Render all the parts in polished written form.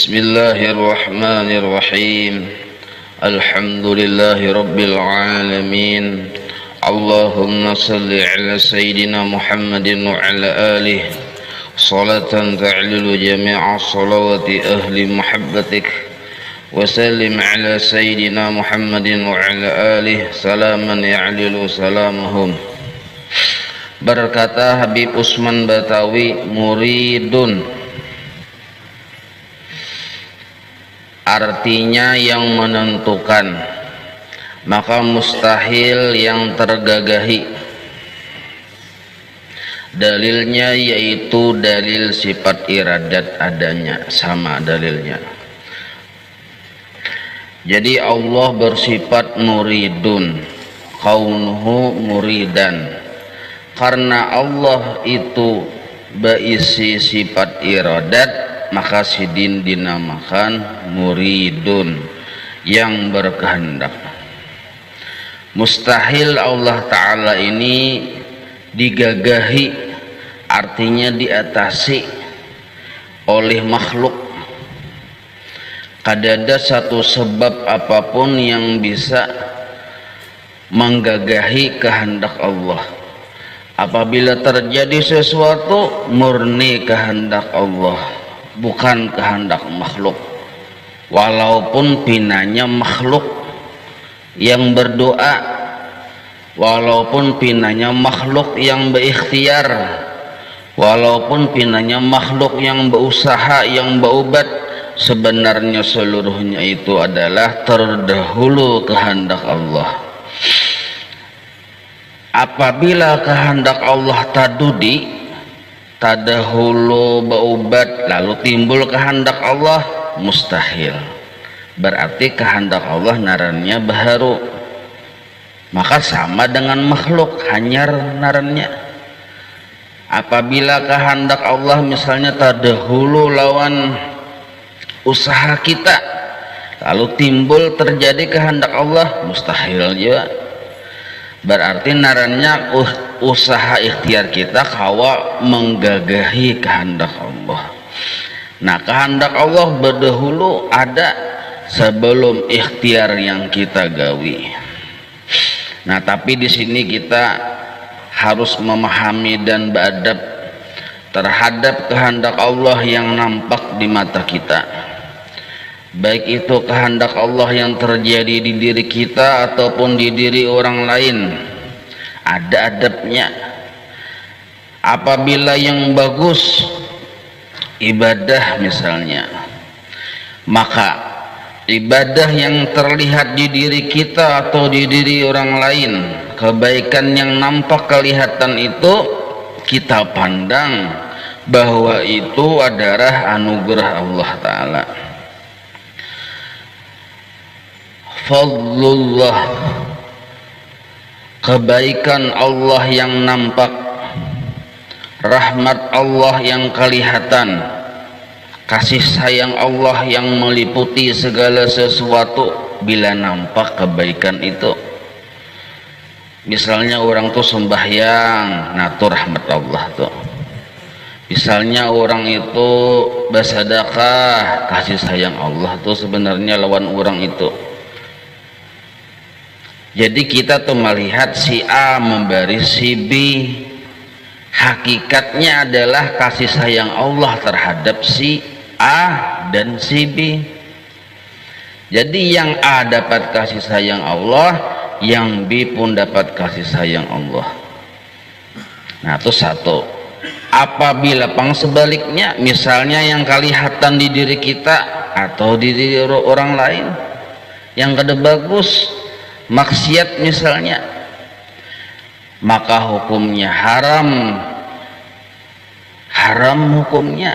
Bismillahirrahmanirrahim. Alhamdulillahi rabbil alamin. Allahumma salli ala sayyidina Muhammadin wa ala alihi salatan ta'lilu jami'a salawati ahli muhabbatik wa sallim ala sayyidina Muhammadin wa ala alihi salaman ya'lilu salamahum. Berkata Habib Usman Batawi, muridun artinya yang menentukan, maka mustahil yang tergagahi. Dalilnya yaitu dalil sifat iradat adanya, sama dalilnya. Jadi Allah bersifat muridun, kaunuhu muridan. Karena Allah itu berisi sifat iradat, maka sidin dinamakan muridun, yang berkehendak. Mustahil Allah Ta'ala ini digagahi, artinya diatasi oleh makhluk. Kadada satu sebab apapun yang bisa menggagahi kehendak Allah. Apabila terjadi sesuatu, murni kehendak Allah, bukan kehendak makhluk. Walaupun pinanya makhluk yang berdoa, walaupun pinanya makhluk yang berikhtiar, walaupun pinanya makhluk yang berusaha, yang berobat, sebenarnya seluruhnya itu adalah terdahulu kehendak Allah. Apabila kehendak Allah tadudi, tadahulu berobat lalu timbul kehendak Allah, mustahil. Berarti kehendak Allah narannya baharu, maka sama dengan makhluk, hanyar narannya. Apabila kehendak Allah misalnya tadahulu lawan usaha kita, lalu timbul terjadi kehendak Allah, mustahil juga. Berarti narannya usaha ikhtiar kita kawa menggagahi kehendak Allah. Nah, kehendak Allah berdahulu ada sebelum ikhtiar yang kita gawi. Nah, tapi di sini kita harus memahami dan beradab terhadap kehendak Allah yang nampak di mata kita. Baik itu kehendak Allah yang terjadi di diri kita ataupun di diri orang lain, ada adabnya. Apabila yang bagus ibadah misalnya, maka ibadah yang terlihat di diri kita atau di diri orang lain, kebaikan yang nampak kelihatan itu, kita pandang bahwa itu adalah anugerah Allah Ta'ala. Fadlullah, kebaikan Allah yang nampak, rahmat Allah yang kelihatan, kasih sayang Allah yang meliputi segala sesuatu. Bila nampak kebaikan itu, misalnya orang tuh sembahyang, nah itu rahmat Allah tuh. Misalnya orang itu bersedekah, kasih sayang Allah tuh sebenarnya lawan orang itu. Jadi kita tuh melihat si A memberi si B, hakikatnya adalah kasih sayang Allah terhadap si A dan si B. Jadi yang A dapat kasih sayang Allah, yang B pun dapat kasih sayang Allah. Nah itu satu. Apabila pang sebaliknya, misalnya yang kelihatan di diri kita atau di diri orang lain yang kada bagus, maksiat misalnya, maka hukumnya haram. Haram hukumnya.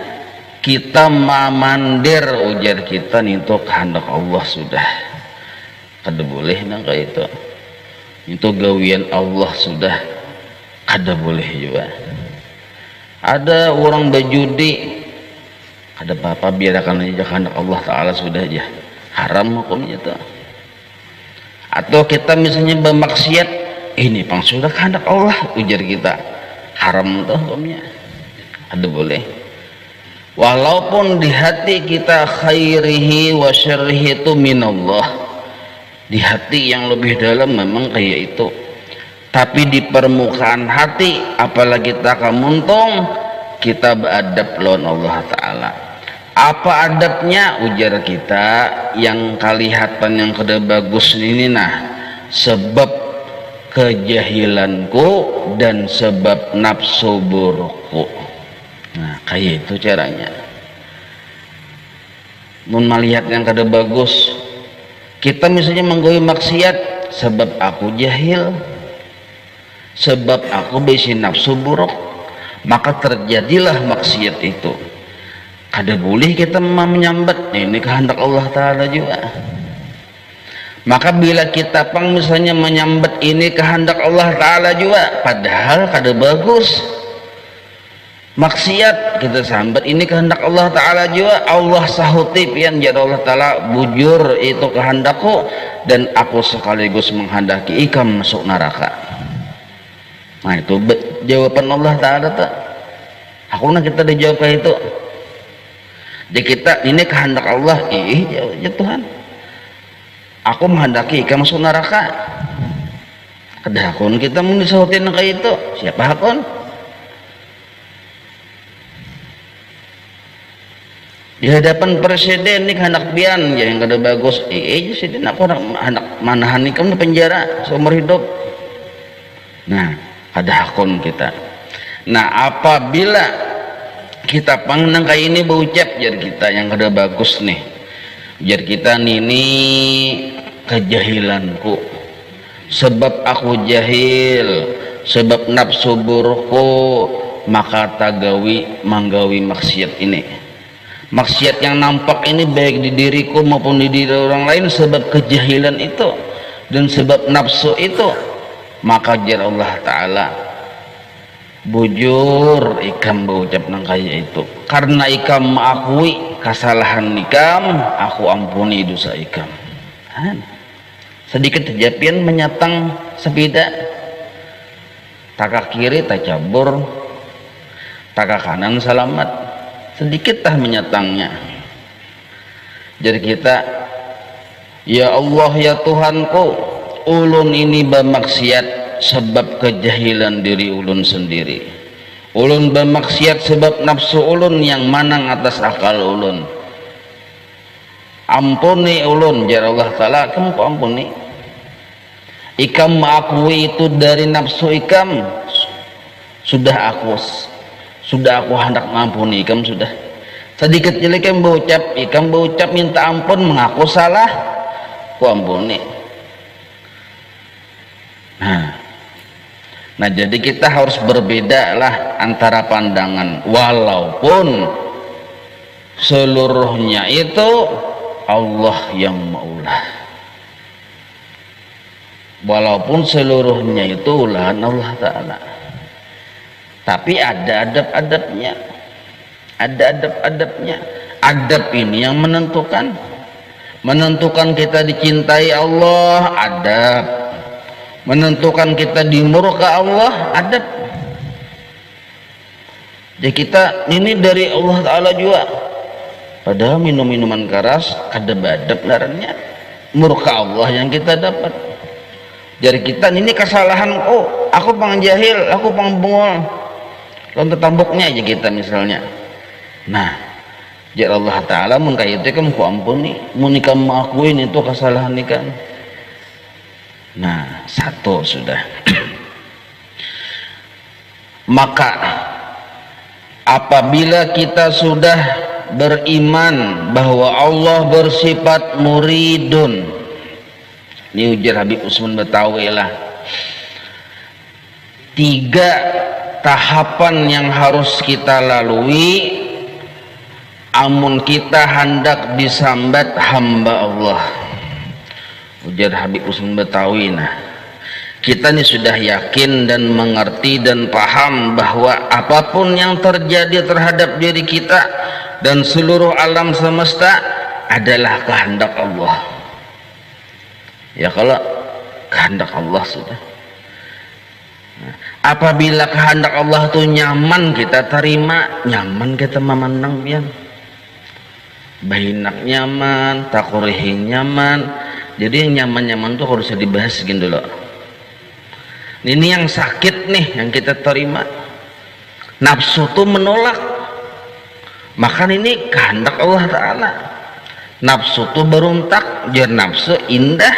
Kita mamandir, ujar kita nih itu kehendak Allah sudah. Kada boleh nangka itu. Itu gawian Allah sudah. Kada boleh juga. Ada orang berjudi, kada apa-apa, biarkan aja kehendak Allah Ta'ala sudah aja. Haram hukumnya itu. Atau kita misalnya bermaksiat, ini pang sudah kehendak Allah, ujar kita, haram tuh hukumnya. Ada boleh. walaupun di hati kita khairihi wa syarrihi itu minallah, di hati yang lebih dalam memang kayak itu, tapi di permukaan hati apalagi kita kamuntung kita beradab lawan Allah Ta'ala. Apa adabnya? Ujar kita yang kelihatan yang kada bagus ini, nah sebab kejahilanku dan sebab nafsu burukku. Nah kayak itu caranya. Mun melihat yang kada bagus, kita misalnya menggawe maksiat sebab aku jahil, sebab aku bisi nafsu buruk, maka terjadilah maksiat itu. Kada boleh kita menyambat, ini kehendak Allah Ta'ala juga. Maka bila kita pang misalnya menyambat ini kehendak Allah Ta'ala juga, padahal kada bagus maksiat kita sambat ini kehendak Allah Ta'ala juga, Allah sahuti pian jadi Allah Ta'ala bujur itu kehendakku dan aku sekaligus menghendaki ikam masuk neraka. Nah itu jawaban Allah Ta'ala tak. Aku nak kita dijawab kayak itu. Jadi kita ini kehendak Allah, ya Tuhan, aku menghendaki ikam masuk neraka. Kada akun kita mau disahutin kayak itu, siapa akun? Di hadapan presiden ini kehendak pian ya yang kada bagus, presiden aku hendak manahan ikam di penjara seumur hidup. Nah ada akun kita. Nah apabila kita pangnang kayak ini berucap jar kita yang kada bagus nih, jar kita ini kejahilanku, sebab aku jahil, sebab nafsu burukku, maka tagawi manggawi maksiat ini. Maksiat yang nampak ini baik di diriku maupun di diri orang lain sebab kejahilan itu dan sebab nafsu itu, maka jar Allah Ta'ala bujur ikam berucap nang kaya itu, karena ikam mengakui kesalahan ikam, aku ampuni dosa ikam. Sedikit kejapian menyatang sepeda, taka kiri tak cabur, taka kanan selamat, sedikit tah menyatangnya. Jadi kita, ya Allah ya Tuhanku, ulun ini bermaksiat sebab kejahilan diri ulun sendiri, ulun bermaksiat sebab nafsu ulun yang manang atas akal ulun, ampuni ulun jar Allah Ta'ala. Kamu ampuni ikam mengakui itu dari nafsu ikam, sudah aku hendak mengampuni ikam, sudah sedikit jelek ikam berucap minta ampun, mengaku salah, ku ampuni. Nah jadi kita harus berbeda lah antara pandangan, walaupun seluruhnya itu Allah yang maulah, walaupun seluruhnya itu ulahan Allah Ta'ala, tapi ada adab-adabnya, ada adab-adabnya. Adab ini yang menentukan kita dicintai Allah, adab. Menentukan kita dimurka Allah, adab. Jadi kita ini dari Allah Ta'ala juga, padahal minum minuman keras ada adab larannya, murka Allah yang kita dapat. Jadi kita ini kesalahan, oh aku pang jahil, aku pang bengol, lontar tambuknya aja kita misalnya. Nah jadi Allah Ta'ala mengkait kamu ku ampuni, munikam mengakuin itu kesalahan ikan. Nah satu sudah. Maka apabila kita sudah beriman bahwa Allah bersifat muridun, ini ujar Habib Usman Betawi lah, 3 tahapan yang harus kita lalui amun kita hendak disambat hamba Allah. Ujar Habib Usman Betawi, nah kita ini sudah yakin dan mengerti dan paham bahwa apapun yang terjadi terhadap diri kita dan seluruh alam semesta adalah kehendak Allah. Ya kalau kehendak Allah sudah. Apabila kehendak Allah itu nyaman kita terima, nyaman kita memandang pian. Bahinak nyaman, takurihing nyaman. Jadi yang nyaman-nyaman tuh harus dibahas gini dulu. Ini yang sakit nih yang kita terima. Nafsu tuh menolak. Maka ini kehendak Allah Ta'ala. Nafsu tuh berontak, jar nafsu indah.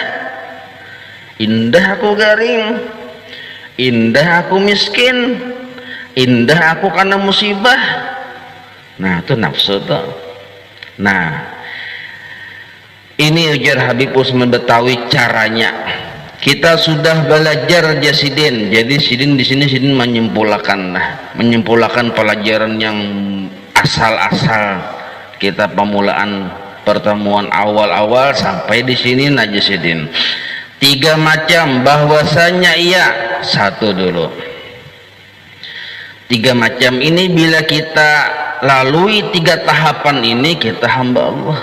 Indah aku garing. Indah aku miskin, indah aku karena musibah. Nah itu nafsu tuh. Nah ini ujar Habib Usman Betawi caranya. Kita sudah belajar jasidin. Jadi sidin di sini sidin menyimpulkan pelajaran yang asal-asal kita pemulaan pertemuan awal-awal sampai di sini najasidin. 3 macam bahwasanya iya. 1 dulu. 3 macam ini bila kita lalui 3 tahapan ini kita hamba Allah.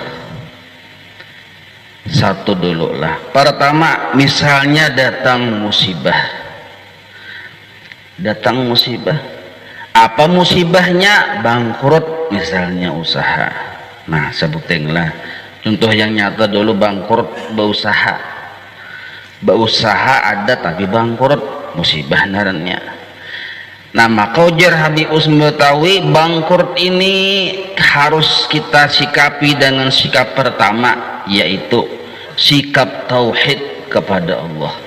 1 dulu lah. Pertama, misalnya datang musibah. Datang musibah. Apa musibahnya? Bangkrut misalnya usaha. Nah sebutinlah. Contoh yang nyata dulu bangkrut berusaha. Berusaha ada tapi bangkrut, musibah narannya. Nah maka ujar Habib Usman Betawi, bangkrut ini harus kita sikapi dengan sikap pertama, yaitu sikap tauhid kepada Allah.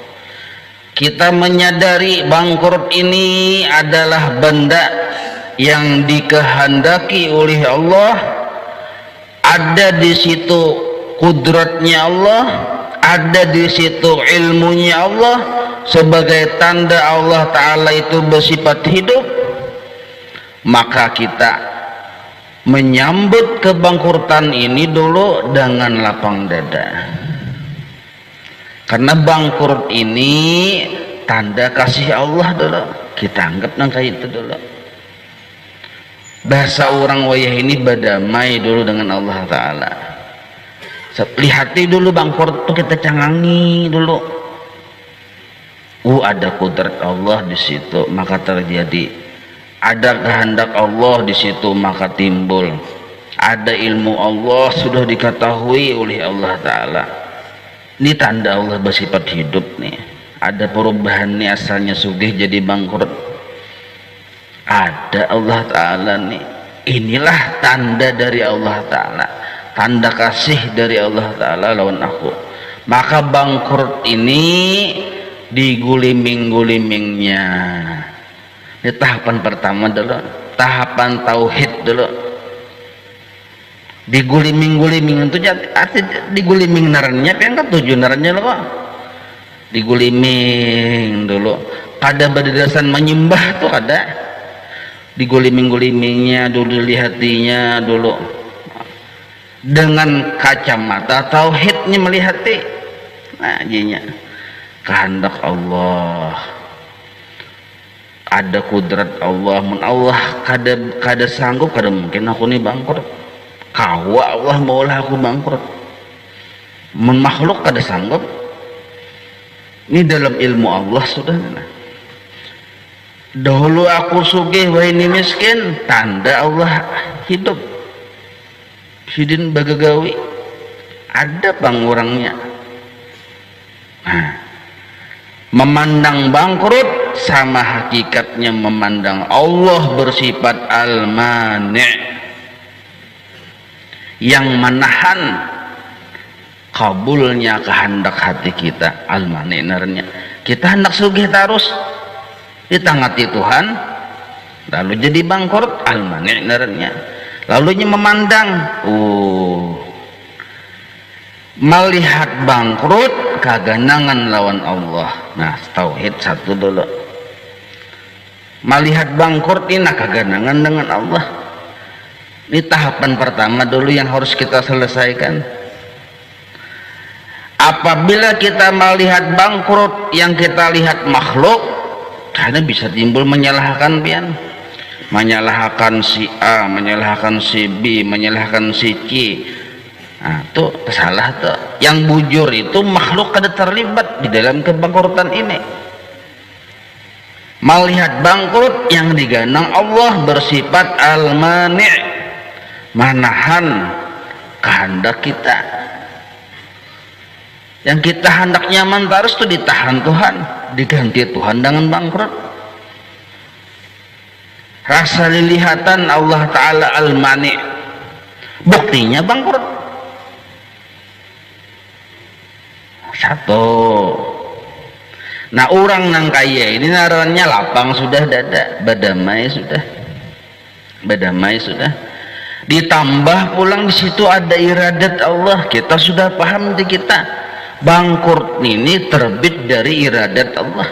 Kita menyadari bangkrut ini adalah benda yang dikehendaki oleh Allah, ada di situ kudratnya Allah, ada di situ ilmunya Allah, sebagai tanda Allah Ta'ala itu bersifat hidup. Maka kita menyambut kebangkrutan ini dulu dengan lapang dada, karena bangkrut ini tanda kasih Allah dulu. Kita anggap nangka itu dulu. Bahasa orang wayah ini berdamai dulu dengan Allah Ta'ala. Lihati dulu bangkrut tuh kita cangangi dulu. Ada kudrat Allah di situ maka terjadi. Ada kehendak Allah di situ maka timbul. Ada ilmu Allah sudah diketahui oleh Allah Ta'ala. Ini tanda Allah bersifat hidup nih. Ada perubahan nih, asalnya sugih jadi bangkrut. Ada Allah Ta'ala nih. Inilah tanda dari Allah Ta'ala, tanda kasih dari Allah Ta'ala lawan aku. Maka bangkrut ini diguliming-gulimingnya. Ini tahapan pertama dulu, tahapan tauhid dulu. Diguliming-guliming itu arti diguliming narannya yang ketujuh narannya loh. Diguliming dulu. Kada berdasarkan menyembah tuh ada. Diguliming-gulimingnya dulu, lihatinya dulu. Dengan kacamata tauhidnya melihati. Nah, jinya kehendak Allah, ada kudrat Allah. Mun Allah kada sanggup, kada mungkin aku nih bangkrut. Kawa Allah maulah aku bangkrut. Mun makhluk kada sanggup. Ini dalam ilmu Allah sudah. Dahulu aku sugih wa ini miskin, tanda Allah hidup. Sidin bagagawi ada bang orangnya. Nah, memandang bangkrut sama hakikatnya memandang Allah bersifat al-mani', yang menahan kabulnya kehendak hati kita. Al-mani' narnya kita hendak sugih terus ditangati Tuhan, lalu jadi bangkrut. Al-mani' narnya lalunya memandang melihat bangkrut kaganangan lawan Allah. Nah tauhid satu dulu, melihat bangkrut ini kaganangan dengan Allah. Ini tahapan pertama dulu yang harus kita selesaikan. Apabila kita melihat bangkrut yang kita lihat makhluk, karena bisa timbul menyalahkan pian, menyalahkan si A, menyalahkan si B, menyalahkan si C. Nah itu salah tuh. Yang bujur itu makhluk kada terlibat di dalam kebangkrutan ini. melihat bangkrut yang diganang Allah bersifat al-mani', menahan kehendak kita. Yang kita hendak nyaman terus itu ditahan Tuhan, diganti Tuhan dengan bangkrut. Rasa lilihatan Allah Ta'ala al-mani', buktinya bangkrut. Satu. Nah, orang nang kaya ini narannya lapang sudah dada, badamai sudah, badamai sudah. Ditambah pulang di situ ada iradat Allah. Kita sudah paham di kita bangkrut ini terbit dari iradat Allah.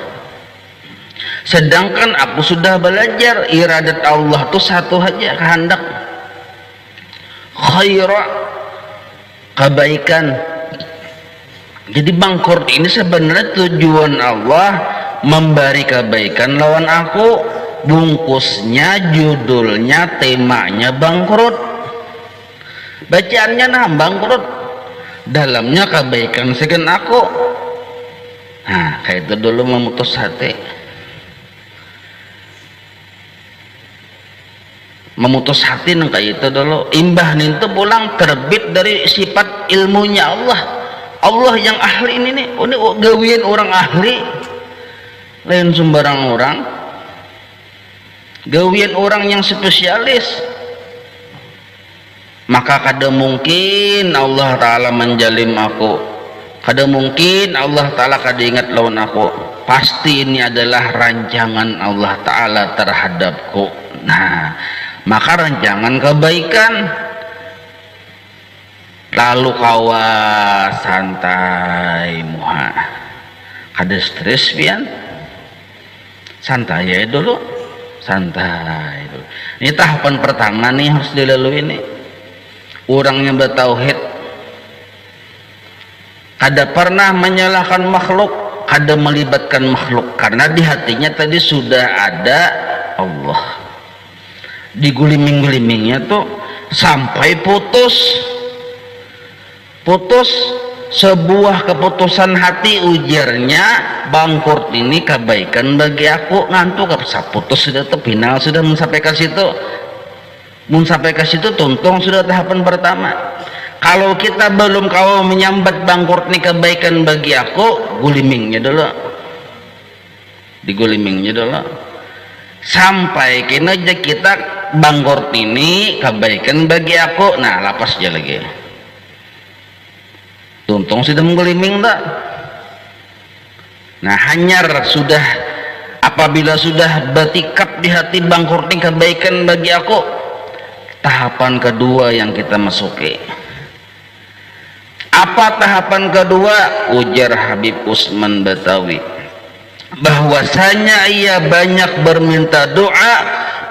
Sedangkan aku sudah belajar iradat Allah itu satu aja, kehendak khaira, kebaikan. Jadi bangkrut ini sebenarnya tujuan Allah memberi kebaikan lawan aku. Bungkusnya, judulnya, temanya bangkrut. Bacaannya nah bangkrut, dalamnya kebaikan segen aku. Nah, kayak itu dulu memutus hati. Memutus hati nang kayak itu dulu. Imbah itu pulang terbit dari sifat ilmunya Allah. Allah yang ahli ini nih, ini gawian orang ahli, lain sembarang orang, gawian orang yang spesialis. Maka kada mungkin Allah Ta'ala menjalim aku, kada mungkin Allah Ta'ala kada ingat lawan aku. Pasti ini adalah rancangan Allah Ta'ala terhadapku. Nah, maka rancangan kebaikan. Lalu kawa santai muha, kada stres pian, santai ya dulu, santai dulu. Ini tahapan pertama nih harus dilalui nih. Orang yang bertauhid kada pernah menyalahkan makhluk, kada melibatkan makhluk, karena di hatinya tadi sudah ada Allah. Diguliming-gulimingnya tuh sampai putus sebuah keputusan hati, ujarnya bangkrut ini kebaikan bagi aku. Ngantuk putus sudah terpinal, sudah mencapai ke situ, tuntung sudah tahapan pertama. Kalau kita belum kau menyambat bangkrut ini kebaikan bagi aku, gulimingnya dulu, digulimingnya dulu sampai kena aja kita bangkrut ini kebaikan bagi aku. Nah, lapas aja lagi. Tuntung sudah menggeliming tak? Nah, hanyar sudah, apabila sudah bertikap di hati bangkrut ini kebaikan bagi aku, tahapan kedua yang kita masuki. Apa tahapan kedua? Ujar Habib Usman Batawi, bahwasanya ia banyak berminta doa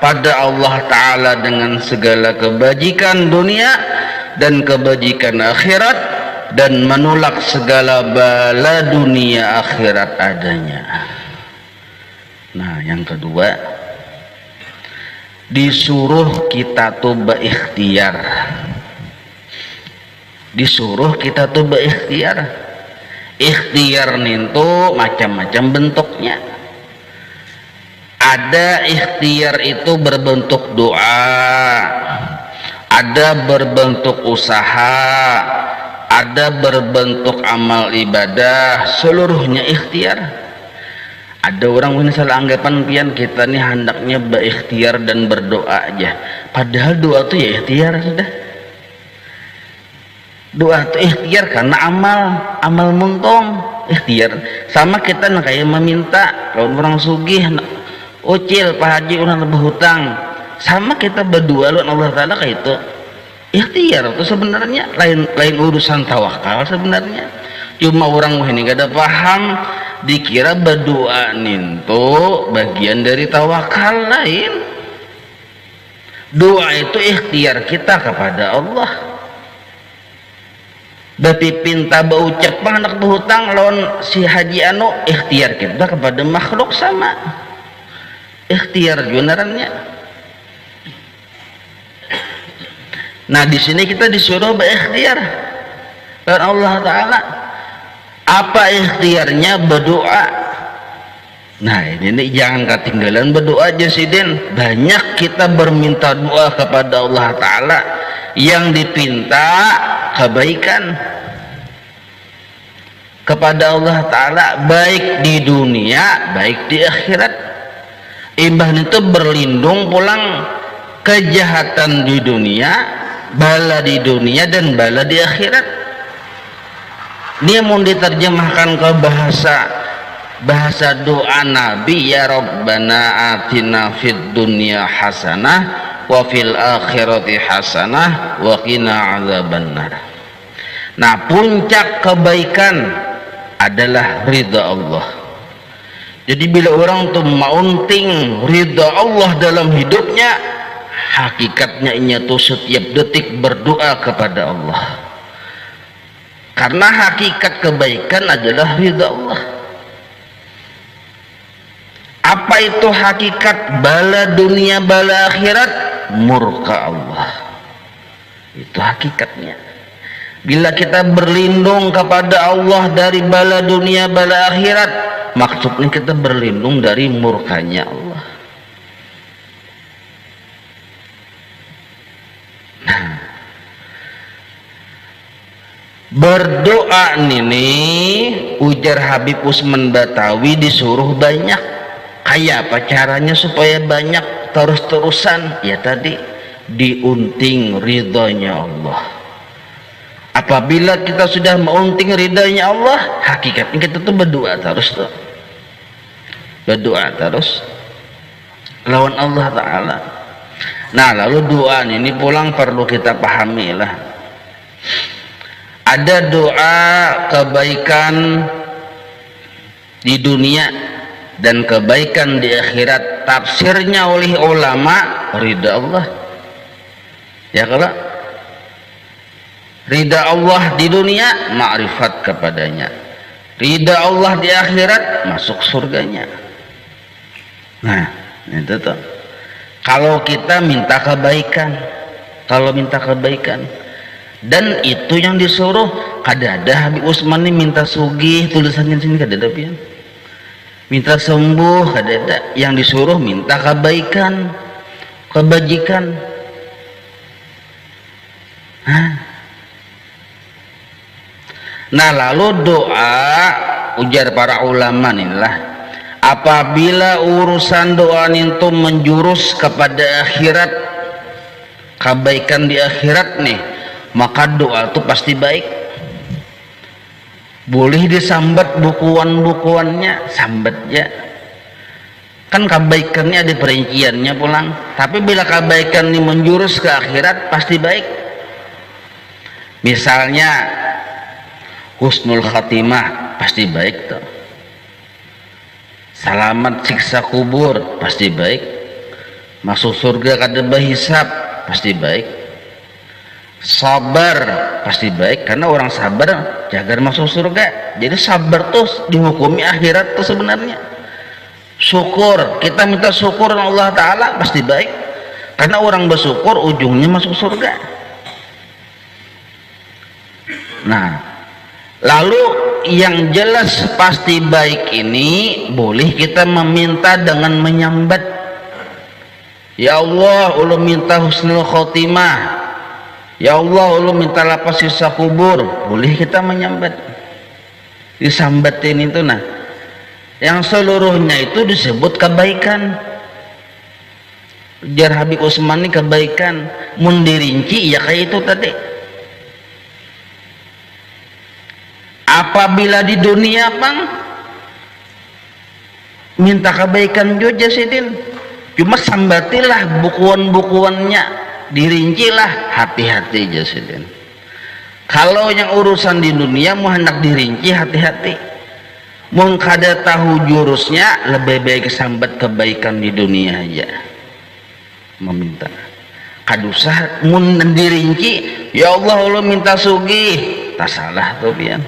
pada Allah Ta'ala dengan segala kebajikan dunia dan kebajikan akhirat, dan menolak segala bala dunia akhirat adanya. Nah, yang kedua, disuruh kita tuh berikhtiar, disuruh kita tuh berikhtiar. Ikhtiar itu macam-macam bentuknya. Ada ikhtiar itu berbentuk doa, ada berbentuk usaha, ada berbentuk amal ibadah, seluruhnya ikhtiar. Ada orang ini salah anggapan pian kita nih hendaknya berikhtiar dan berdoa aja, padahal doa itu ya ikhtiar sudah. Doa itu ikhtiar karena amal muntung ikhtiar. Sama kita nak kayak meminta, kalau orang sugih ucil Pak Haji orang berhutang, sama kita berdoa lawan Allah Ta'ala kayak itu ikhtiar. Itu sebenarnya lain urusan tawakal sebenarnya. Cuma orang ini gak ada paham, dikira berdoa ninto bagian dari tawakal. Lain, doa itu ikhtiar kita kepada Allah. Berarti pinta berucap anak berhutang lawan si Haji anu, ikhtiar kita kepada makhluk sama ikhtiar junarannya. Nah, di sini kita disuruh berikhtiar kepada Allah Ta'ala. Apa ikhtiarnya? Berdoa. Nah ini jangan ketinggalan berdoa aja sih Den. Banyak kita berminta doa kepada Allah Ta'ala yang dipinta kebaikan kepada Allah Ta'ala, baik di dunia baik di akhirat. Ibadah itu berlindung pulang kejahatan di dunia, bala di dunia dan bala di akhirat. Dia mau diterjemahkan ke bahasa doa Nabi, ya Rabbana atina fid dunya hasanah wa fil akhirati hasanah wa qina azabannar. Nah puncak kebaikan adalah ridha Allah. Jadi bila orang tuh maunting ridha Allah dalam hidupnya, hakikatnya inya tuh setiap detik berdoa kepada Allah, karena hakikat kebaikan adalah ridha Allah. Apa itu hakikat bala dunia bala akhirat? Murka Allah. Itu hakikatnya. Bila kita berlindung kepada Allah dari bala dunia bala akhirat, maksudnya kita berlindung dari murkanya Allah. Nah, berdoa nih ujar Habib Usman Batawi disuruh banyak. Kayak apa caranya supaya banyak terus-terusan? Ya tadi diunting ridhonya Allah. Apabila kita sudah mengunting ridhonya Allah, hakikatnya kita tuh berdoa terus tuh, berdoa terus lawan Allah Ta'ala. Nah lalu doa ini pulang perlu kita pahami lah. Ada doa kebaikan di dunia dan kebaikan di akhirat, tafsirnya oleh ulama ridha Allah. Ya kalau ridha Allah di dunia, ma'rifat kepadanya. Ridha Allah di akhirat, masuk surganya. Nah itu tuh kalau kita minta kebaikan, kalau minta kebaikan, dan itu yang disuruh. Kada-ada Habib Usman ini minta sugih, tulisannya sini kada-ada pian. Minta sembuh, kada-ada. Yang disuruh minta kebaikan, kebajikan. Nah lalu doa ujar para ulama inilah, apabila urusan doa itu menjurus kepada akhirat, kebaikan di akhirat nih, maka doa itu pasti baik. Boleh disambat bukuan-bukuannya, sambat ya. Kan kebaikannya ada perinciannya pulang. Tapi bila kebaikan ini menjurus ke akhirat pasti baik. Misalnya husnul khatimah pasti baik tuh. Selamat siksa kubur pasti baik. Masuk surga kada berhisab pasti baik. Sabar pasti baik, karena orang sabar jaga masuk surga. Jadi sabar tuh dihukumi akhirat tuh sebenarnya. Syukur, kita minta syukur Allah Ta'ala pasti baik, karena orang bersyukur ujungnya masuk surga. Nah lalu yang jelas pasti baik ini boleh kita meminta dengan menyambat. Ya Allah ulun minta husnul khotimah, ya Allah ulun minta lapas sisa kubur, boleh kita menyambat. Disambatin itu nah, yang seluruhnya itu disebut kebaikan. Jar Habib Usman ini kebaikan, mun dirinci ya kayak itu tadi. Apabila di dunia bang minta kebaikan juga sidin, cuma sambatilah bukuan-bukuannya, dirincilah, hati-hati jasidin. Kalau yang urusan di dunia mau hendak dirinci, hati-hati. Mau kada tahu jurusnya, lebih baik sambat kebaikan di dunia aja meminta. Kadusah mun dirinci, ya Allah Allah minta sugih, tak salah tuh pian.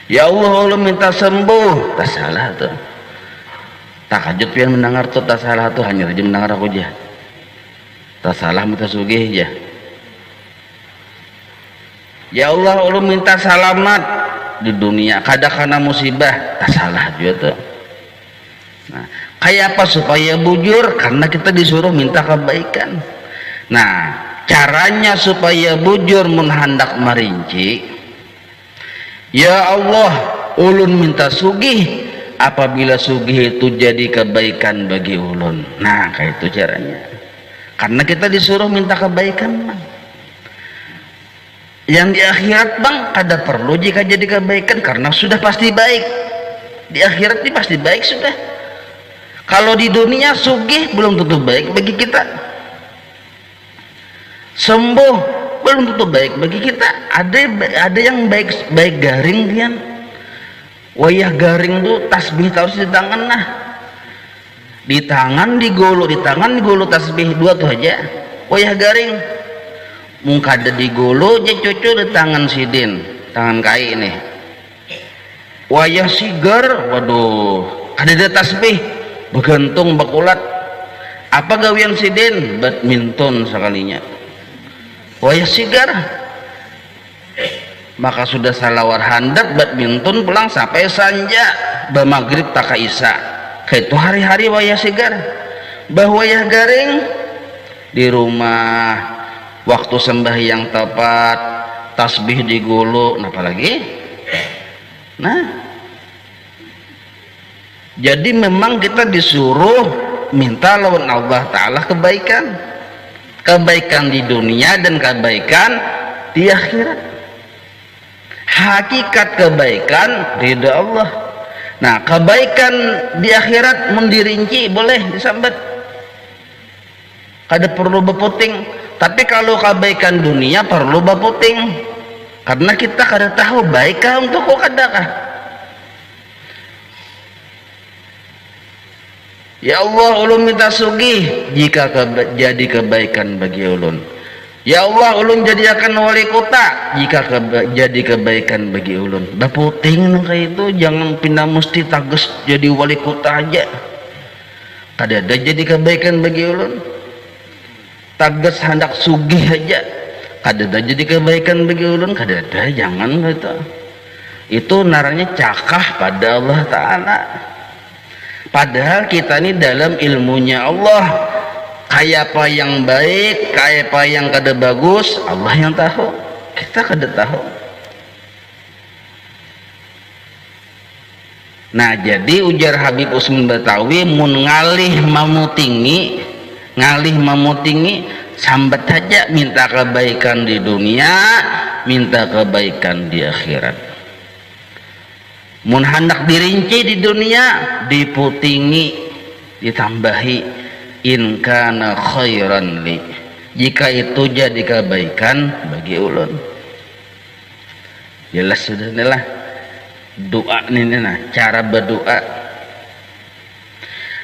Ya Allah Allah minta sembuh, tak salah tuh. Tak kajut pian mendengar tuh, tak salah tuh, hanya aja mendengar aku aja. Tak salah minta sugih aja. Ya Allah Allah minta selamat di dunia, kada kena musibah, tak salah juga tuh. Nah, kayak apa supaya bujur? Karena kita disuruh minta kebaikan. Nah, caranya supaya bujur mun hendak merinci, ya Allah, ulun minta sugih apabila sugih itu jadi kebaikan bagi ulun. Nah, kayak itu caranya. Karena kita disuruh minta kebaikan, Bang. Yang di akhirat, Bang, kada perlu jika jadi kebaikan karena sudah pasti baik. Di akhirat ini pasti baik sudah. Kalau di dunia sugih belum tentu baik bagi kita. Sembuh belum tentu baik bagi kita. Ada yang baik garing dia. Wayah garing tuh tasbih terus di tangan, nah. Di tangan digolo, di tangan digolo tasbih dua tuh aja. Wayah garing. Mungkin ada digolo aja cucu di tangan sidin, tangan kai ini. Wayah sigar, waduh, ada tasbih, begantung bakulat. Apa gawian sidin? Badminton sekalinya. Wayah sigar, maka sudah salawar handap badminton pulang sampai sanja, bamagrib taka isya. Kayak itu hari-hari wayah sigar. Wayah garing di rumah. Waktu sembahyang tepat, tasbih digulu, apa lagi? Nah, jadi memang kita disuruh minta lawan Allah Ta'ala kebaikan, kebaikan di dunia dan kebaikan di akhirat. Hakikat kebaikan ridha Allah. Nah, kebaikan di akhirat mendirinci boleh disambat, kada perlu beputing. Tapi kalau kebaikan dunia perlu baputing, karena kita kada tahu baikkah untuk kok kadakah. Ya Allah, ulun minta sugih jika jadi kebaikan bagi ulun. Ya Allah, ulun jadikan wali kota jika jadi kebaikan bagi ulun. Baputing kayak itu, jangan pindah mesti tagus jadi wali kota aja. Kada ada jadi kebaikan bagi ulun. Tagas hendak sugih aja kada ada jadi kebaikan bagi ulun, kada ada, jangan gitu. Itu naranya cakah pada Allah Ta'ala. Padahal kita ini dalam ilmunya Allah, kayak apa yang baik, kayak apa yang kada bagus, Allah yang tahu, kita kada tahu. Nah, jadi ujar Habib Usman Batawi, mun ngalih mamutingi sambat saja, minta kebaikan di dunia, minta kebaikan di akhirat. Mun hendak dirinci di dunia, diputingi, ditambahi, in kana khairan li, jika itu jadi kebaikan bagi ulun. Jelas sudah inilah doa ini, nah cara berdoa.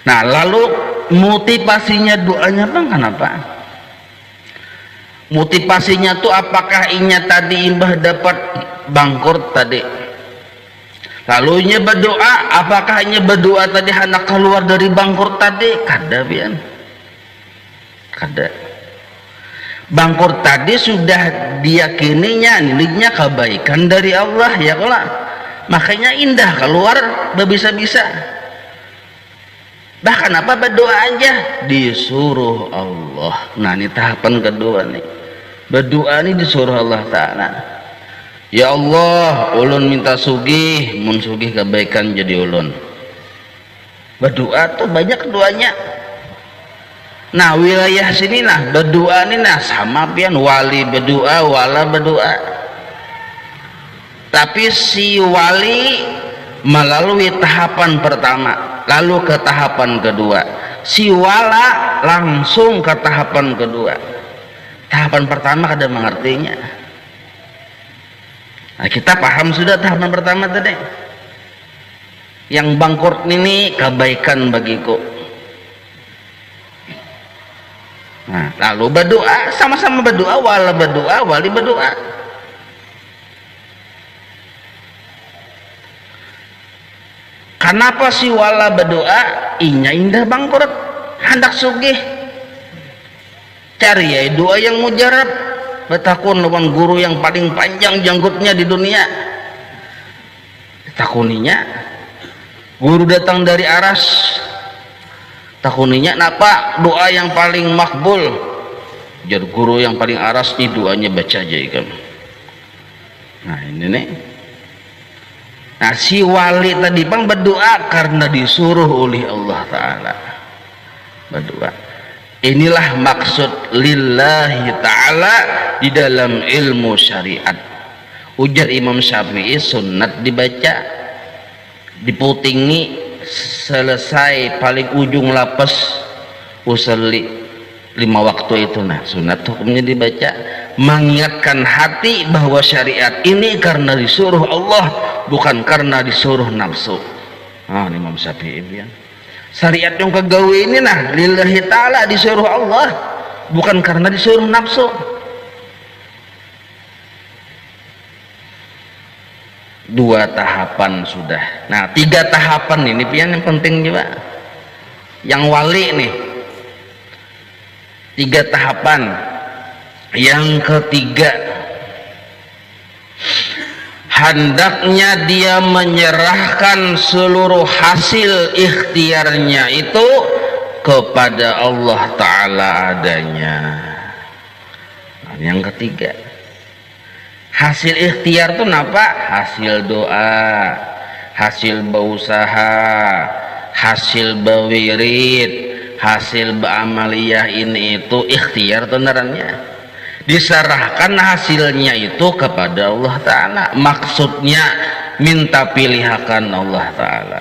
Nah, lalu motivasinya doanya, Bang, kenapa? Motivasinya tuh apakah inya tadi imbah dapat bangkrut tadi? Lalu inya berdoa, apakah inya berdoa tadi hendak keluar dari bangkrut tadi? Kada, pian. Kada. Bangkrut tadi sudah diyakininya nilainya kebaikan dari Allah, ya kalau makanya indah keluar bisa-bisa. Bahkan apa, berdoa aja disuruh Allah. Nah, ini tahapan kedua nih, berdoa ini disuruh Allah Ta'ala. Ya Allah, ulun minta sugih, mun sugih kebaikan jadi ulun. Berdoa tuh banyak doanya. Nah, wilayah sini nah berdoa nih, nah sama pian wali berdoa, wala berdoa. Tapi si wali melalui tahapan pertama, lalu ke tahapan kedua. Si wala langsung ke tahapan kedua. Tahapan pertama kada mengertinya. Nah, kita paham sudah tahapan pertama tadi. Yang bangkrut ini kebaikan bagiku. Nah, lalu berdoa, sama-sama berdoa, wala berdoa, wali berdoa. Kenapa si wala berdoa? Inya indah bangkrut, hendak sugih. Cari ya doa yang mujarab. Betakun lawan guru yang paling panjang janggutnya di dunia. Takuninya, guru datang dari aras, takuninya napa doa yang paling makbul, jar guru yang paling aras nih doanya baca aja ikan. Nah ini nih, nah si wali tadi bang berdoa karena disuruh oleh Allah Ta'ala berdoa. Inilah maksud lillahi ta'ala di dalam ilmu syariat. Ujar Imam Syafi'i, sunnat dibaca, diputingi selesai paling ujung lapas usalli 5 waktu itu. Nah sunat hukumnya dibaca, mengingatkan hati bahwa syariat ini karena disuruh Allah, bukan karena disuruh nafsu. Imam Syafi'i bilang syariat yang kegawe ini nah lillahi ta'ala disuruh Allah, bukan karena disuruh nafsu. Dua tahapan sudah. Nah 3 tahapan ini pian yang penting juga yang wali nih, 3 tahapan. Yang ketiga, hendaknya dia menyerahkan seluruh hasil ikhtiarnya itu kepada Allah Ta'ala adanya. Yang ketiga, hasil ikhtiar itu apa? Hasil doa, hasil berusaha, hasil berwirid, hasil beramaliyah, ini itu ikhtiar benerannya. Diserahkan hasilnya itu kepada Allah Ta'ala, maksudnya minta pilihakan Allah Ta'ala.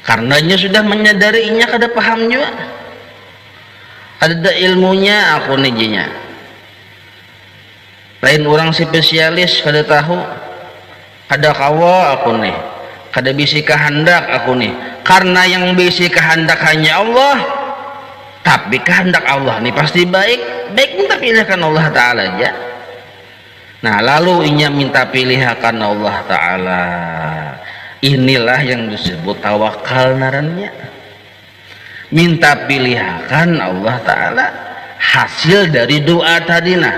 Karenanya sudah menyadarinya, kada paham juga, ada ilmunya aku nijinya, lain orang spesialis kada tahu, kada kawa aku nih, kada bisi kehendak aku nih, karena yang bisi kehendak hanya Allah. Tapi kehendak Allah ini pasti baik, minta pilihakan Allah Ta'ala aja. Nah lalu inya minta pilihakan Allah Ta'ala, inilah yang disebut tawakal narannya. Minta pilihakan Allah Ta'ala hasil dari doa tadi, nah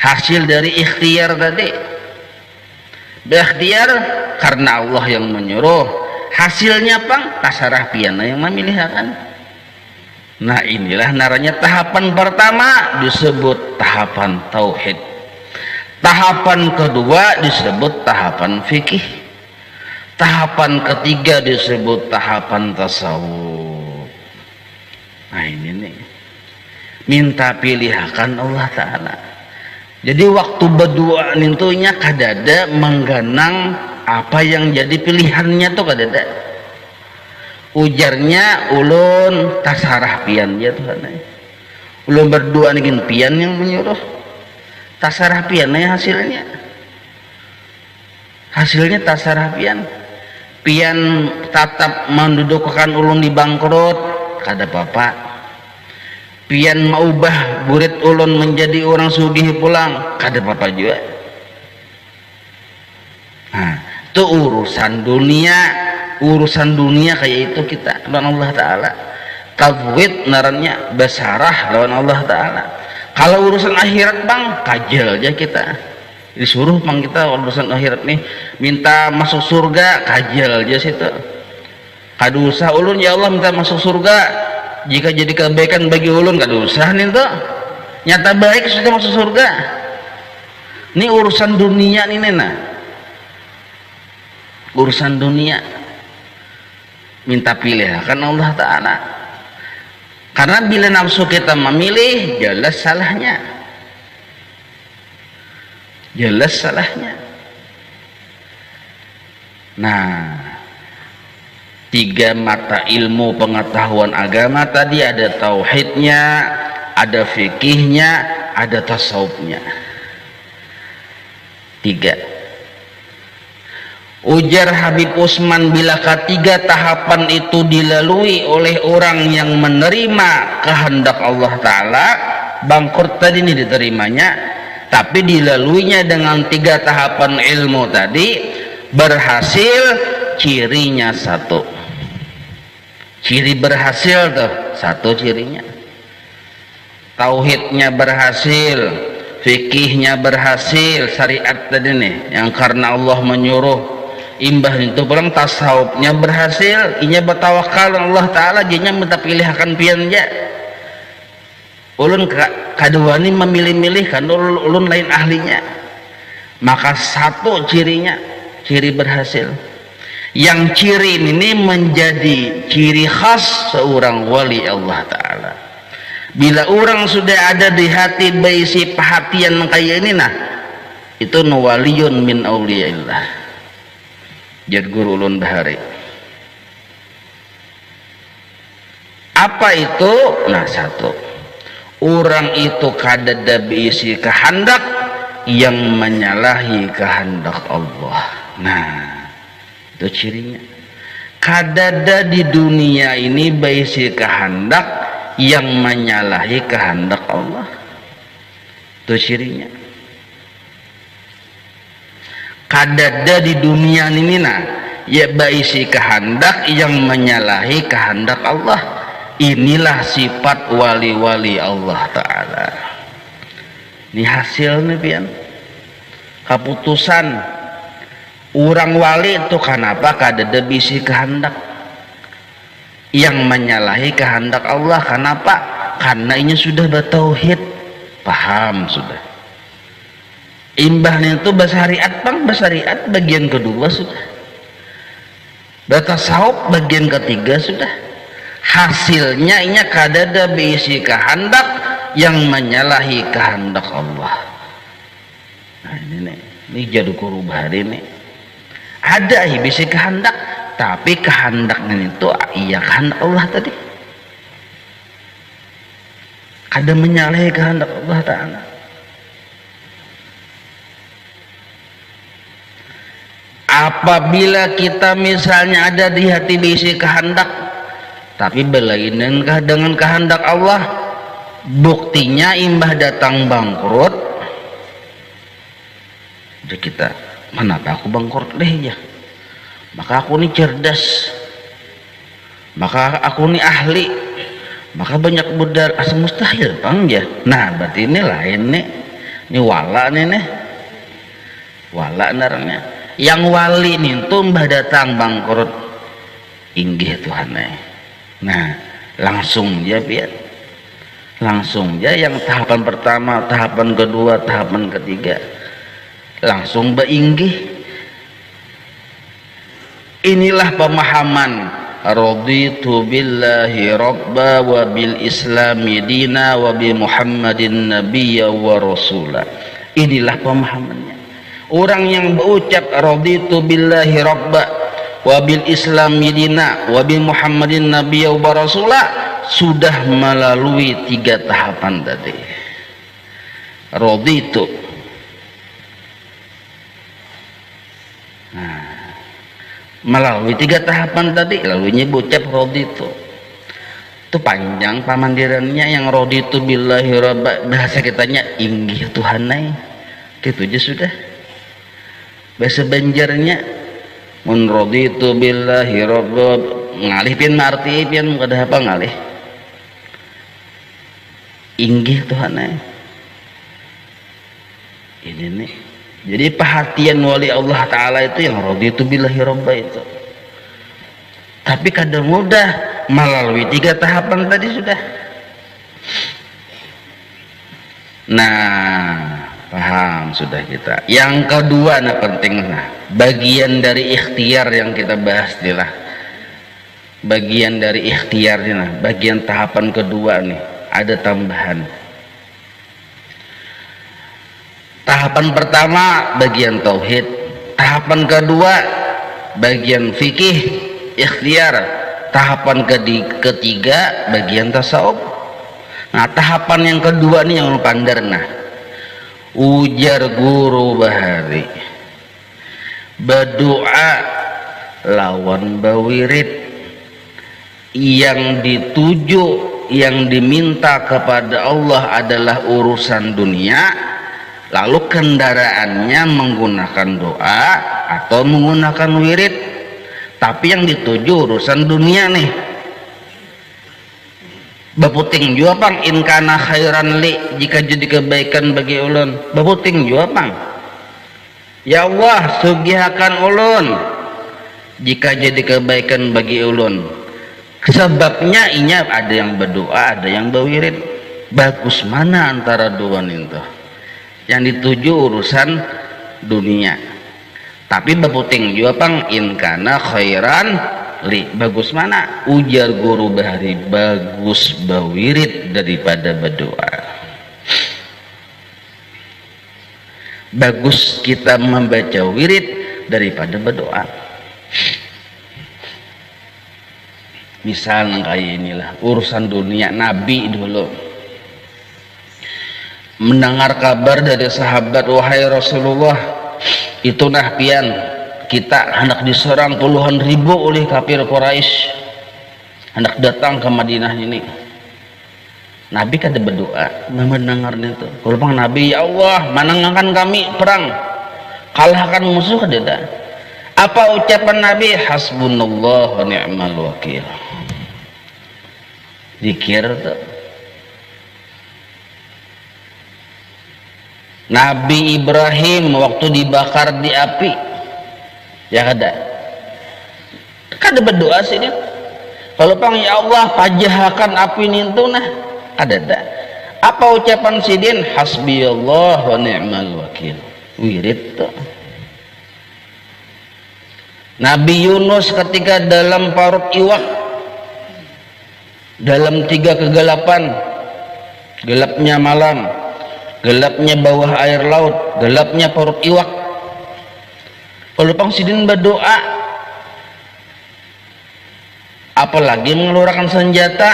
hasil dari ikhtiar tadi. Berikhtiar karena Allah yang menyuruh, hasilnya pang tasarah piana yang memilihkan. Nah inilah naranya tahapan pertama disebut tahapan tauhid, tahapan kedua disebut tahapan fikih, tahapan ketiga disebut tahapan tasawuf. Nah ini nih, minta pilihakan Allah Ta'ala. Jadi waktu berdoa nintunya kadada mengganang apa yang jadi pilihannya tuh kadada. Ujarnya ulun tasarah pian ya Tuhan. Ulun berdoa nih pian yang menyuruh, tasarah pian ya hasilnya. Hasilnya tasarah pian. Pian tatap mendudukkan ulun di bangkrut kada apa-apa. Pian maubah burit ulun menjadi orang sugih pulang kada apa-apa juga. Nah, itu urusan dunia kayak itu kita lawan Allah Ta'ala. Tafwid narannya basarah lawan Allah Ta'ala. Kalau urusan akhirat bang kajal aja kita, disuruh bang kita urusan akhirat nih minta masuk surga kajal aja situ. Kada usah ulun ya Allah minta masuk surga, jika jadi kebaikan bagi ulun kada usah nih tuh, nyata baik sudah masuk surga. Ini urusan dunia nih nah, urusan dunia. Minta pilih kan Allah Ta'ala, karena bila nafsu kita memilih jelas salahnya, jelas salahnya. Nah 3 mata ilmu pengetahuan agama tadi, ada tauhidnya, ada fikihnya, ada tasawufnya. 3. Ujar Habib Utsman, bila ketiga tahapan itu dilalui oleh orang yang menerima kehendak Allah Ta'ala, bangkrut tadi ini diterimanya, tapi dilaluinya dengan 3 tahapan ilmu tadi, berhasil. Cirinya 1, ciri berhasil tuh 1 cirinya, tauhidnya berhasil, fikihnya berhasil, syariat tadi nih yang karena Allah menyuruh, imbah itu pulang tasawufnya berhasil, inya bertawakal Allah Ta'ala, jadinya minta pilihakan pian ja ulun kaduani memilih-milih kan ulun lain ahlinya. Maka satu cirinya, ciri berhasil, yang ciri ini menjadi ciri khas seorang wali Allah Ta'ala. Bila orang sudah ada di hati berisi perhatian kayak ini, nah itu waliyun min auliyaillah. Jad guru ulun bahari. Apa itu? Nah satu, orang itu kadada berisi kehendak yang menyalahi kehendak Allah. Nah itu cirinya. Kadada di dunia ini berisi kehendak yang menyalahi kehendak Allah. Itu cirinya. Kadada di dunia ini nah ya berisi kehendak yang menyalahi kehendak Allah. Inilah sifat wali-wali Allah Ta'ala. Ini hasilnya pian keputusan orang wali itu kenapa kadada bisi kehendak yang menyalahi kehendak Allah. Kenapa? Karena ini sudah bertauhid, paham sudah. Imbahnya itu basariat bang, basariat bagian kedua sudah, bertasawuf bagian ketiga sudah. Hasilnya ini kadada bisi kehendak yang menyalahi kehendak Allah. Nah ini jadi guru bahari ini ada bisi kehendak, tapi kehendaknya itu iya kehendak Allah tadi, kada menyalahi kehendak Allah Ta'ala. Apabila kita misalnya ada di hati bisi kehendak tapi berlainan dengan kehendak Allah, buktinya imbah datang bangkrut, jadi kita kenapa aku bangkrut deh ya, maka aku ini cerdas, maka aku ini ahli, maka banyak budal asa mustahil bang ya. Nah berarti ini lain nih, ini wala nih wala narangnya. Yang wali nih tuh mbah datang bangkrut, inggih Tuhan nih. Nah langsung ya biar langsung ya, yang tahapan pertama, tahapan kedua, tahapan ketiga langsung beringgih. Inilah pemahaman raditu billahi rabba wa bil islami dina wa bi muhammadin nabiyya wa rasula. Inilah pemahamannya orang yang berucap raditu billahi rabba wa bil islami dina wa bi muhammadin nabiyya wa rasula sudah melalui 3 tahapan tadi. Raditu, nah, melalui 3 tahapan tadi, lalu nyebut raditu. Itu panjang pamandirannya. Yang raditu billahi rabba, bahasa kitanya inggih Tuhanai, gitu aja sudah. Bahasa Banjarnya mun raditu billahi rabba, ngalih pian arti pian kada apa ngalih inggih Tuhanai. Ini nih jadi perhatian wali Allah Ta'ala itu yang raditu billahi rabba itu. Tapi kadang mudah melalui 3 tahapan tadi sudah. Nah paham sudah kita. Yang kedua nah penting, nah bagian dari ikhtiar yang kita bahas nih lah, bagian dari ikhtiar nih, nah bagian tahapan kedua nih ada tambahan. Tahapan pertama bagian tauhid, tahapan kedua bagian fikih ikhtiar, tahapan ketiga bagian tasawuf. Nah tahapan yang kedua nih yang pandar. Nah ujar guru bahari, berdoa lawan bawirid, yang dituju, yang diminta kepada Allah adalah urusan dunia, lalu kendaraannya menggunakan doa atau menggunakan wirid, tapi yang dituju urusan dunia nih. Baputing jua pang in kana khairan li, jika jadi kebaikan bagi ulun baputing jua pang, ya Allah sugihakan ulun jika jadi kebaikan bagi ulun. Sebabnya inya ada yang berdoa, ada yang berwirid. Bagus mana antara dua itu? Yang dituju urusan dunia. Tapi beputing juga pang in kana khairan li. Bagus mana? Ujar guru bahari, bagus berwirid daripada berdoa. Bagus kita membaca wirid daripada berdoa. Misalnya kayak inilah urusan dunia. Nabi dulu mendengar kabar dari sahabat, wahai Rasulullah, itu nah pian kita hendak diserang puluhan ribu oleh kafir Quraisy, hendak datang ke Madinah ini. Nabi kada berdoa mendengarnya itu. Kalau bang Nabi, ya Allah menangkan kami perang, kalahkan musuh, kada. Apa ucapan Nabi? Hasbunallah wa ni'mal wakil. Zikir tuh. Nabi Ibrahim waktu dibakar di api, ya kada berdoa sih dia. Kalau pang ya Allah pajahakan api nintu nah, ada. Apa ucapan sidin? Hasbiyallah wa ni'mal wakil. Wirid tuh. Nabi Yunus ketika dalam parut iwak, dalam 3 kegelapan, gelapnya malam, gelapnya bawah air laut, gelapnya parut iwak, kalau pang sidin berdoa, apalagi mengeluarkan senjata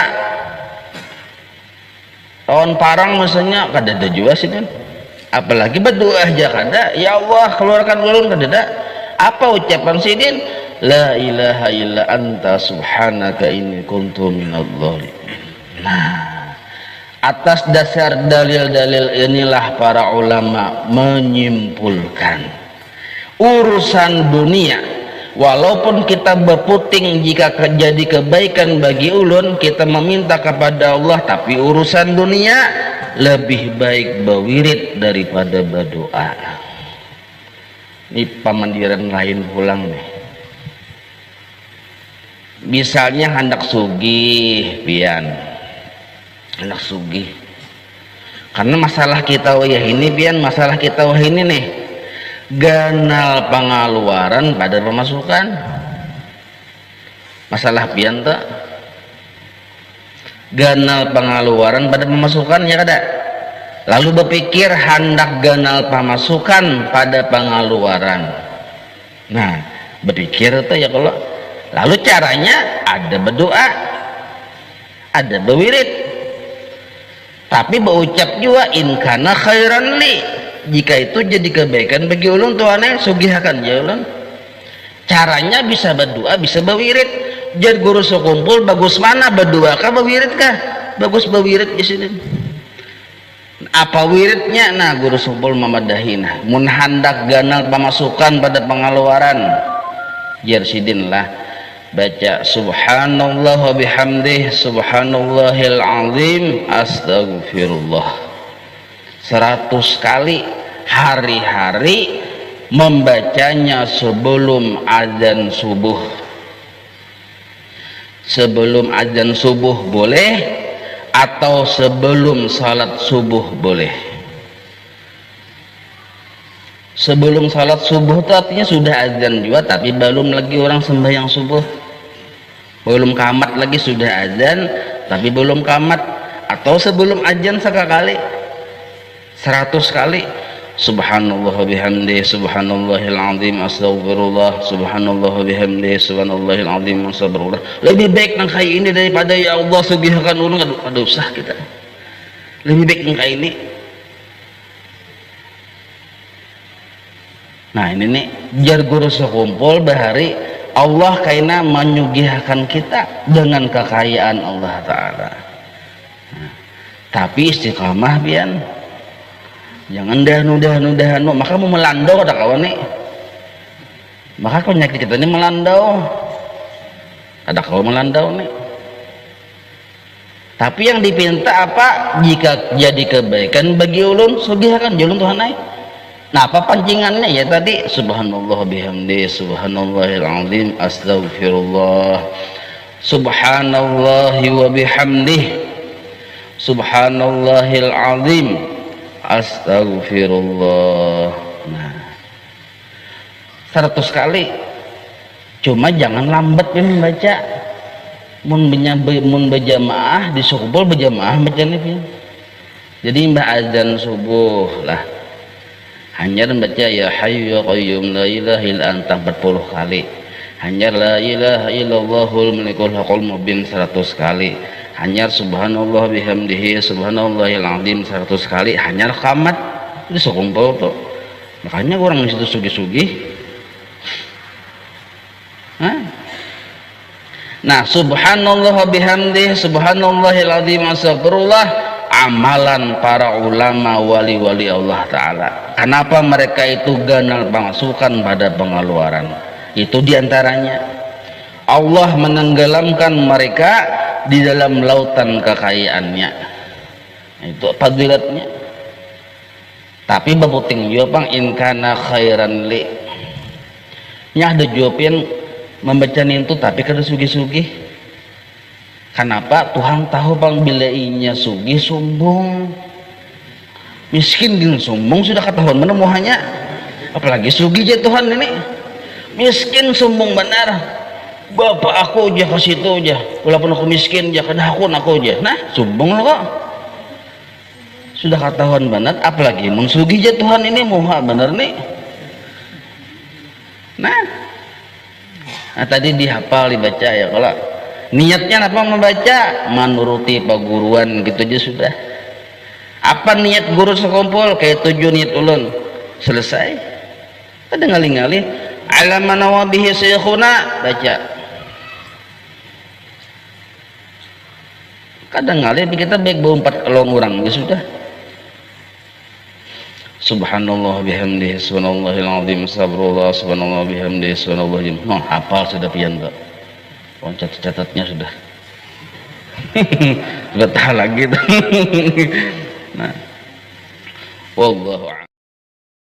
lawan parang misalnya, kada ada juga sidin. Apalagi berdoa aja kada, ya Allah keluarkan ulun, kada ada. Apa ucapan sidin? La ilaha illa anta subhanaka inni kuntu minadh dhalimin. Nah, atas dasar dalil-dalil inilah para ulama menyimpulkan urusan dunia, walaupun kita berputing jika terjadi kebaikan bagi ulun, kita meminta kepada Allah, tapi urusan dunia lebih baik berwirid daripada berdoa. Ini pamandiran lain pulang nih. Misalnya hendak sugih pian, hendak sugih, karena masalah kita wah ini pian, masalah kita wah ini nih, ganal pengeluaran pada pemasukan. Masalah pian tuh ganal pengeluaran pada pemasukan, ya kada. Lalu berpikir hendak ganal pemasukan pada pengeluaran. Nah, berpikir itu ya kalau lalu caranya ada berdoa, ada berwirid, tapi berucap juga in kana khairan li, jika itu jadi kebaikan bagi ulun tuannya sugihakan ya ulun. Caranya bisa berdoa, bisa berwirid. Jadi guru sekumpul bagus mana berdoa kah berwirid kah? Bagus berwirid di sini. Apa wiridnya? Nah, guru sekumpul mamadahin mun hendak ganal pemasukan pada pengeluaran, jersidin lah baca subhanallah wa bihamdih subhanallahil azim astagfirullah 100 kali hari-hari, membacanya sebelum azan subuh. Sebelum azan subuh boleh, atau sebelum salat subuh boleh. Sebelum salat subuh itu artinya sudah azan juga, tapi belum lagi orang sembahyang subuh, belum kamat lagi, sudah azan tapi belum kamat. Atau sebelum azan sekali 100 kali subhanallah bihamdihi subhanallahil azim astagfirullah subhanallah bihamdihi subhanallahil azim astagfirullah. Lebih baik nang kayak ini daripada ya Allah sugihkan ulun, ada usah kita. Lebih baik nang kayak ini. Nah ini nih jar guru sekumpul bahari Allah kaina menyugihkan kita dengan kekayaan Allah Ta'ala. Nah, tapi istiqamah pian, jangan dahanu maka mau melandau ada kawan nih, maka penyakit kita ini melandau, ada kawan melandau nih. Tapi yang dipinta apa? Jika jadi kebaikan bagi ulun sugihkan ulun Tuhan naik. Nah, apa pancingannya ya tadi? Subhanallah bihamdi, subhanallahil azim, astaghfirullah, subhanallahi wa bihamdih, subhanallahil azim, astaghfirullah. Nah, 100 kali. Cuma jangan lambat membaca. Mun berjamaah di subuh berjamaah bacanya pian. Jadi mbah azan subuh lah. Hanya membaca ya hayyu ya qayyum la ilaha illa anta 40 kali. Hanya la ilaha illallahul malikul haqqul mubin 100 kali. Hanya subhanallah bihamdihi subhanallahil azim 100 kali. Hanya qamat itu sekumpul tuh. Makanya orang di situ sugih-sugih. Nah, subhanallah bihamdihi subhanallahil azim astagfirullah amalan para ulama wali-wali Allah Ta'ala. Kenapa mereka itu ganal pemasukan pada pengeluaran? Itu diantaranya Allah menenggelamkan mereka di dalam lautan kekayaannya. Itu fadilatnya. Tapi baputing jawabang inkana khairan li nya ada jawabin membaca itu tapi kada sugi-sugi. Kenapa? Tuhan tahu bang bila inya sugi sombong, miskin gini sombong sudah ketahuan mana muhanya, apalagi sugi aja Tuhan ini miskin sombong benar. Bapak aku aja ke situ aja, walaupun aku miskin aja kada aku aja, nah sombong lo kok sudah ketahuan benar, apalagi mensugi aja Tuhan ini muha benar nih. Nah tadi dihafal dibaca ya, kalau niatnya apa membaca menuruti paguruan gitu aja sudah. Apa niat guru sekumpul kayak 7 niat ulun selesai. Ada ngali-ngali alama nawabihi syekhuna baca. Kadang ngali kita baik bau 4 kelong orang ya sudah. Subhanallah bihamdihi subhanallahil azim sabrullah subhanallah bihamdihi subhanallahil azim. Noh hafal sudah pian tuh. Catat-catatnya sudah betah lagi tuh. Nah, wallahu a'lam.